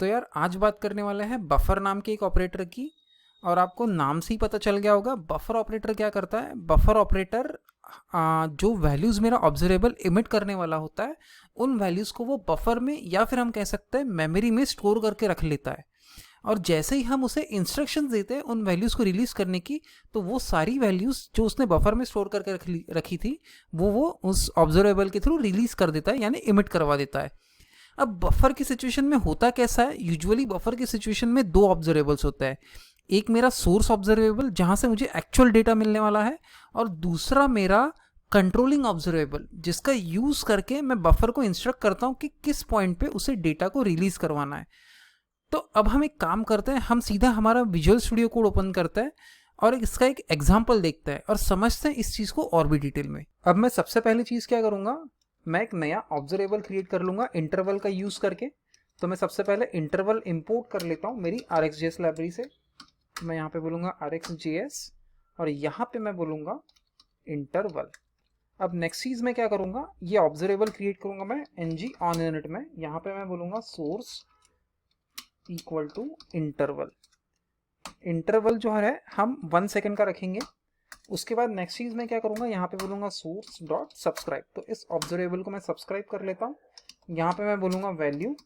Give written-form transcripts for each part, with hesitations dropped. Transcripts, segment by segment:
तो यार आज बात करने वाले हैं बफर नाम के एक ऑपरेटर की। और आपको नाम से ही पता चल गया होगा बफर ऑपरेटर क्या करता है। बफर ऑपरेटर जो वैल्यूज़ मेरा ऑब्जर्वेबल इमिट करने वाला होता है उन वैल्यूज़ को वो बफर में या फिर हम कह सकते हैं मेमोरी में स्टोर करके रख लेता है। और जैसे ही हम उसे इंस्ट्रक्शंस देते हैं उन वैल्यूज़ को रिलीज़ करने की, तो वो सारी वैल्यूज़ जो उसने बफर में स्टोर करके रखी थी वो उस ऑब्जर्वेबल के थ्रू रिलीज़ कर देता है, यानी इमिट करवा देता है। अब बफर की सिचुएशन में होता कैसा है, यूजुअली बफर की सिचुएशन में दो ऑब्जर्वेबल्स होता है। एक मेरा सोर्स ऑब्जर्वेबल जहां से मुझे एक्चुअल डेटा मिलने वाला है, और दूसरा मेरा कंट्रोलिंग ऑब्जर्वेबल जिसका यूज करके मैं बफर को इंस्ट्रक्ट करता हूं कि किस पॉइंट पे उसे डेटा को रिलीज करवाना है। तो अब हम एक काम करते हैं, हम सीधा हमारा विजुअल स्टूडियो कोड ओपन करते हैं और इसका एक एग्जाम्पल देखते हैं और समझते हैं इस चीज को और भी डिटेल में। अब मैं सबसे पहली चीज क्या करूंगा, मैं एक नया ऑब्जर्वेबल क्रिएट कर लूंगा इंटरवल का यूज करके। तो मैं सबसे पहले इंटरवल इंपोर्ट कर लेता हूँ मेरी RxJS लाइब्रेरी से। मैं यहाँ पे बोलूंगा RxJS और यहाँ पे मैं बोलूंगा इंटरवल। अब नेक्स्ट चीज मैं क्या करूंगा, ये ऑब्जर्वेबल क्रिएट करूंगा मैं ng ऑन यूनिट में। यहाँ पे मैं बोलूंगा source equal to interval. Interval जो है हम 1 सेकेंड का रखेंगे। उसके बाद नेक्स्ट चीज मैं क्या करूंगा, यहाँ पे बोलूंगा सोर्स डॉट सब्सक्राइब। तो इस ऑब्जर्वेबल को मैं सब्सक्राइब कर लेता हूँ। यहाँ पे मैं बोलूंगा वैल्यू,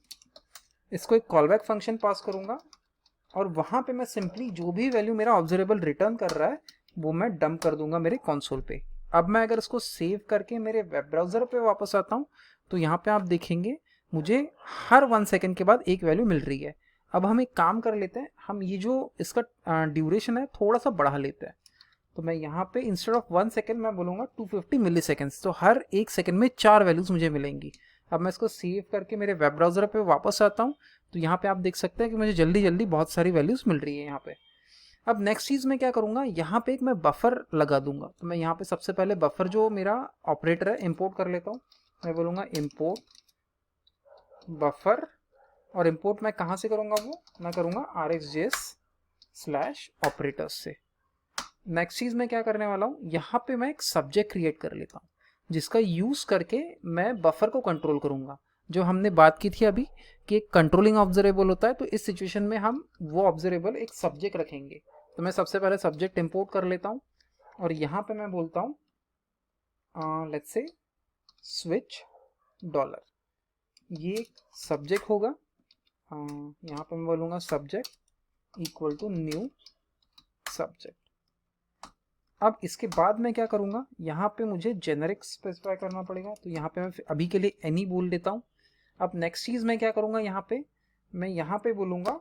इसको एक कॉलबैक फंक्शन पास करूंगा और वहां पे मैं सिंपली जो भी वैल्यू मेरा ऑब्जर्वेबल रिटर्न कर रहा है वो मैं डंप कर दूंगा मेरे कंसोल पे। अब मैं अगर इसको सेव करके मेरे वेब ब्राउजर पे वापस आता हूँ तो यहाँ पे आप देखेंगे मुझे हर 1 सेकेंड के बाद एक वैल्यू मिल रही है। अब हम एक काम कर लेते हैं, हम ये जो इसका ड्यूरेशन है थोड़ा सा बढ़ा लेते हैं। तो मैं यहाँ पे इंस्टेड ऑफ 1 सेकेंड मैं बोलूँगा 250 मिली सेकेंड्स। तो हर 1 सेकेंड में 4 वैल्यूज़ मुझे मिलेंगी। अब मैं इसको सेव करके मेरे वेब ब्राउज़र पे वापस आता हूँ तो यहाँ पे आप देख सकते हैं कि मुझे जल्दी जल्दी बहुत सारी वैल्यूज़ मिल रही है यहाँ पे। अब नेक्स्ट चीज़ मैं क्या करूँगा, यहाँ पे एक मैं बफर लगा दूंगा। तो मैं यहाँ पे सबसे पहले बफर जो मेरा ऑपरेटर है इम्पोर्ट कर लेता हूँ। मैं बोलूँगा इम्पोर्ट बफर, और इम्पोर्ट मैं कहाँ से करूँगा, वो मैं करूँगा RxJS/operators से। नेक्स्ट चीज मैं क्या करने वाला हूँ, यहाँ पे मैं एक सब्जेक्ट क्रिएट कर लेता हूँ जिसका यूज करके मैं बफर को कंट्रोल करूंगा। जो हमने बात की थी अभी कि एक कंट्रोलिंग ऑब्जर्वेबल होता है, तो इस सिचुएशन में हम वो ऑब्जर्वेबल एक सब्जेक्ट रखेंगे। तो मैं सबसे पहले सब्जेक्ट इंपोर्ट कर लेता हूँ और यहाँ पे मैं बोलता हूँ लेट्स से स्विच डॉलर, ये सब्जेक्ट होगा। यहाँ पे मैं बोलूँगा subject equal to new subject. अब इसके बाद मैं क्या करूंगा, यहाँ पे मुझे जेनरिक स्पेसिफाई करना पड़ेगा। तो यहाँ पे मैं अभी के लिए एनी बोल देता हूँ। अब नेक्स्ट चीज मैं क्या करूंगा, मैं यहाँ पे बोलूंगा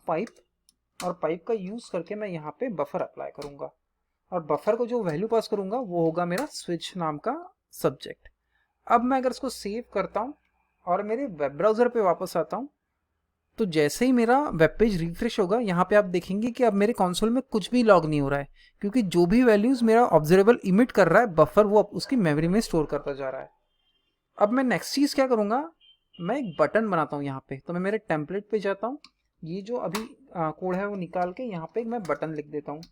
पाइप, और पाइप का यूज करके मैं यहाँ पे बफर अप्लाई करूंगा और बफर को जो वैल्यू पास करूंगा वो होगा मेरा स्विच नाम का सब्जेक्ट। अब मैं अगर इसको सेव करता हूँ और मेरे वेब ब्राउजर पे वापस आता हूँ तो जैसे ही मेरा वेब पेज रिफ्रेश होगा यहाँ पे आप देखेंगे कि अब मेरे कंसोल में कुछ भी लॉग नहीं हो रहा है, क्योंकि जो भी वैल्यूज मेरा ऑब्जर्वेबल इमिट कर रहा है बफर वो अब उसकी मेमोरी में स्टोर करता जा रहा है। अब मैं नेक्स्ट चीज क्या करूंगा, मैं एक बटन बनाता हूँ यहाँ पे। तो मैं मेरे टेम्पलेट पे जाता हूँ, ये जो अभी कोड है वो निकाल के यहाँ पे मैं बटन लिख देता हूँ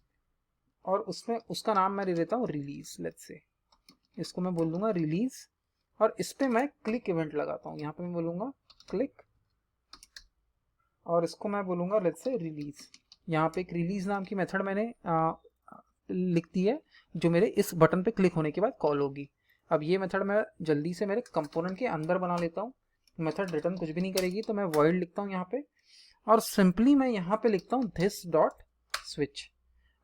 और उसमें उसका नाम मैं दे देता हूँ रिलीज। लेट्स से इसको मैं बोल दूंगा रिलीज, और इस पे मैं क्लिक इवेंट लगाता हूँ। यहाँ पे मैं बोलूंगा क्लिक और इसको मैं बोलूंगा लेट्स से रिलीज। यहाँ पे एक रिलीज नाम की मेथड मैंने लिख दी है जो मेरे इस बटन पे क्लिक होने के बाद कॉल होगी। अब ये मेथड मैं जल्दी से मेरे कंपोनेंट के अंदर बना लेता हूँ। मेथड रिटर्न कुछ भी नहीं करेगी, तो मैं वॉइड लिखता हूँ यहाँ पे और सिंपली मैं यहाँ पे लिखता हूँ दिस डॉट स्विच।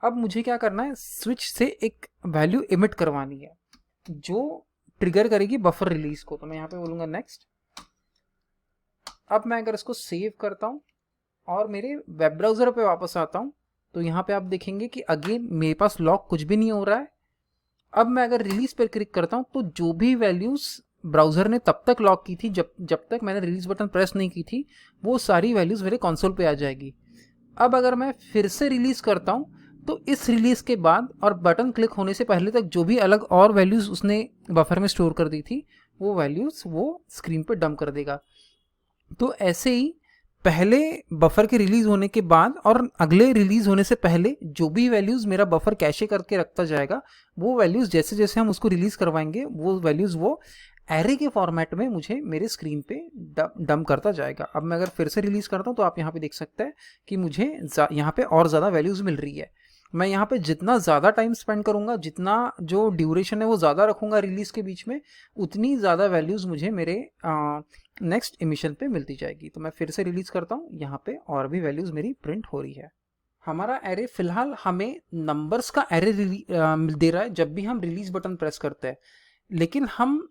अब मुझे क्या करना है, स्विच से एक वैल्यू इमिट करवानी है जो ट्रिगर करेगी बफर रिलीज को। तो मैं यहाँ पे बोलूंगा नेक्स्ट। अब मैं अगर इसको सेव करता हूँ और मेरे वेब ब्राउजर पे वापस आता हूँ तो यहाँ पे आप देखेंगे कि अगेन मेरे पास लॉक कुछ भी नहीं हो रहा है। अब मैं अगर रिलीज पर क्लिक करता हूँ तो जो भी वैल्यूज ब्राउजर ने तब तक लॉक की थी जब तक मैंने रिलीज बटन प्रेस नहीं की थी, वो सारी वैल्यूज मेरे कंसोल पे आ जाएगी। अब अगर मैं फिर से रिलीज करता हूँ तो इस रिलीज के बाद और बटन क्लिक होने से पहले तक जो भी अलग और वैल्यूज उसने बफर में स्टोर कर दी थी वो वैल्यूज वो स्क्रीन पे डंप कर देगा। तो ऐसे ही पहले बफर के रिलीज होने के बाद और अगले रिलीज होने से पहले जो भी वैल्यूज मेरा बफर कैशे करके रखता जाएगा, वो वैल्यूज जैसे जैसे हम उसको रिलीज करवाएंगे वो वैल्यूज वो एरे के फॉर्मेट में मुझे मेरे स्क्रीन पे डंप करता जाएगा। अब मैं अगर फिर से रिलीज करता हूँ तो आप यहाँ पे देख सकते हैं कि मुझे यहाँ पे और ज़्यादा वैल्यूज़ मिल रही है। मैं यहाँ पे जितना ज़्यादा टाइम स्पेंड करूँगा, जितना जो ड्यूरेशन है वो ज़्यादा रखूँगा रिलीज़ के बीच में, उतनी ज़्यादा वैल्यूज़ मुझे मेरे नेक्स्ट इमिशन पे मिलती जाएगी। तो मैं फिर से रिलीज़ करता हूँ, यहाँ पे और भी वैल्यूज़ मेरी प्रिंट हो रही है। हमारा एरे फिलहाल हमें नंबर्स का एरे दे रहा है जब भी हम रिलीज बटन प्रेस करते हैं, लेकिन हम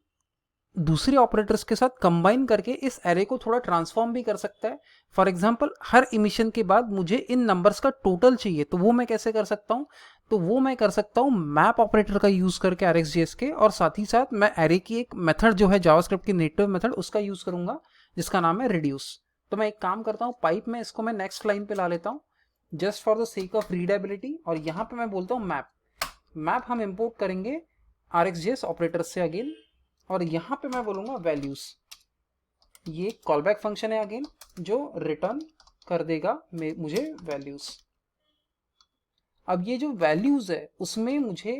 दूसरे ऑपरेटर्स के साथ कंबाइन करके इस एरे को थोड़ा ट्रांसफॉर्म भी कर सकता है। फॉर एग्जांपल हर इमिशन के बाद मुझे इन नंबर्स का टोटल चाहिए, तो वो मैं कैसे कर सकता हूँ? तो वो मैं कर सकता हूँ मैप ऑपरेटर का यूज करके RxJS के, और साथ ही साथ मैं एरे की एक मेथड जो है जावास्क्रिप्ट की नेटिव मेथड, उसका यूज करूंगा जिसका नाम है रिड्यूस। तो मैं एक काम करता हूँ, पाइप में इसको मैं नेक्स्ट लाइन पे ला लेता हूँ just for the sake of readability, और यहाँ पे मैं बोलता हूँ मैप हम इंपोर्ट करेंगे RxJS ऑपरेटर से अगेन, और यहाँ पे मैं बोलूँगा वैल्यूज। ये कॉलबैक फंक्शन है अगेन जो रिटर्न कर देगा मुझे वैल्यूज। अब ये जो वैल्यूज है उसमें मुझे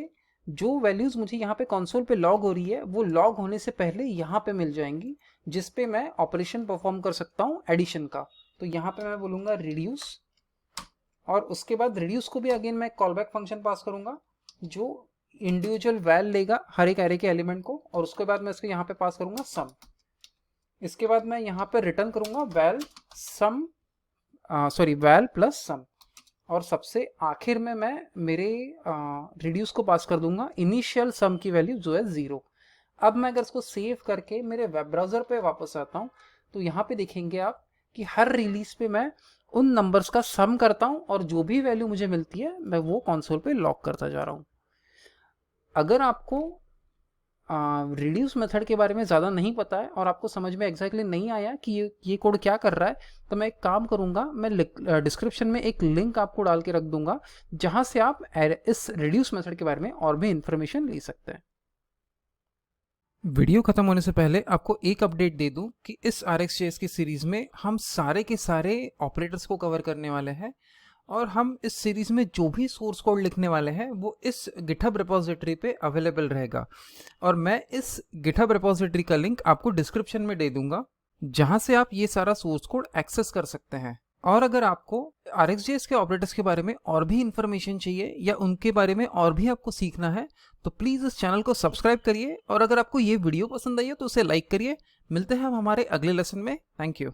जो वैल्यूज मुझे यहाँ पे कंसोल पे लॉग हो रही है वो लॉग होने से पहले यहाँ पे मिल जाएंगी, जिस पे मैं ऑपरेशन परफॉर्म कर सकता हूँ एडिशन का। तो यहाँ पे मैं बोलूँगा रिड्यूस, और उसके बाद रिड्यूस को भी अगेन मैं कॉलबैक फंक्शन पास करूँगा जो इंडिविजुअल वैल लेगा हर एक एरे के एलिमेंट को, और उसके बाद मैं इसको यहाँ पे पास करूँगा सम। इसके बाद मैं यहाँ पे रिटर्न करूँगा वैल प्लस सम, और सबसे आखिर में मैं मेरे रिड्यूस को पास कर दूंगा इनिशियल सम की वैल्यू जो है 0। अब मैं अगर इसको सेव करके मेरे वेब ब्राउज़र पे वापस आता हूँ तो यहाँ पे देखेंगे आप कि हर रिलीज पे मैं उन नंबर्स का सम करता हूँ, और जो भी वैल्यू मुझे मिलती है मैं वो कंसोल पे लॉक करता जा रहा हूँ। अगर आपको रिड्यूस मेथड के बारे में ज़्यादा नहीं पता है और आपको समझ में एग्जैक्टली नहीं आया कि ये कोड क्या कर रहा है, तो मैं एक काम करूँगा, मैं डिस्क्रिप्शन में एक लिंक आपको डाल के रख दूंगा जहाँ से आप इस रिड्यूस मेथड के बारे में और भी इंफॉर्मेशन ले सकते हैं। वीडियो खत्म होने से पहले आपको एक अपडेट दे दूं कि इस RxJS की सीरीज़ में हम सारे के सारे ऑपरेटर्स को कवर करने वाले हैं, और हम इस सीरीज़ में जो भी सोर्स कोड लिखने वाले हैं वो इस गिटहब रिपोजिटरी पे अवेलेबल रहेगा, और मैं इस गिटहब रिपोजिटरी का लिंक आपको डिस्क्रिप्शन में दे दूंगा जहां से आप ये सारा सोर्स कोड एक्सेस कर सकते हैं। और अगर आपको RxJS के ऑपरेटर्स के बारे में और भी इंफॉर्मेशन चाहिए या उनके बारे में और भी आपको सीखना है तो प्लीज़ इस चैनल को सब्सक्राइब करिए, और अगर आपको ये वीडियो पसंद आई है तो उसे लाइक करिए। मिलते हैं हम हमारे अगले लेसन में। Thank you.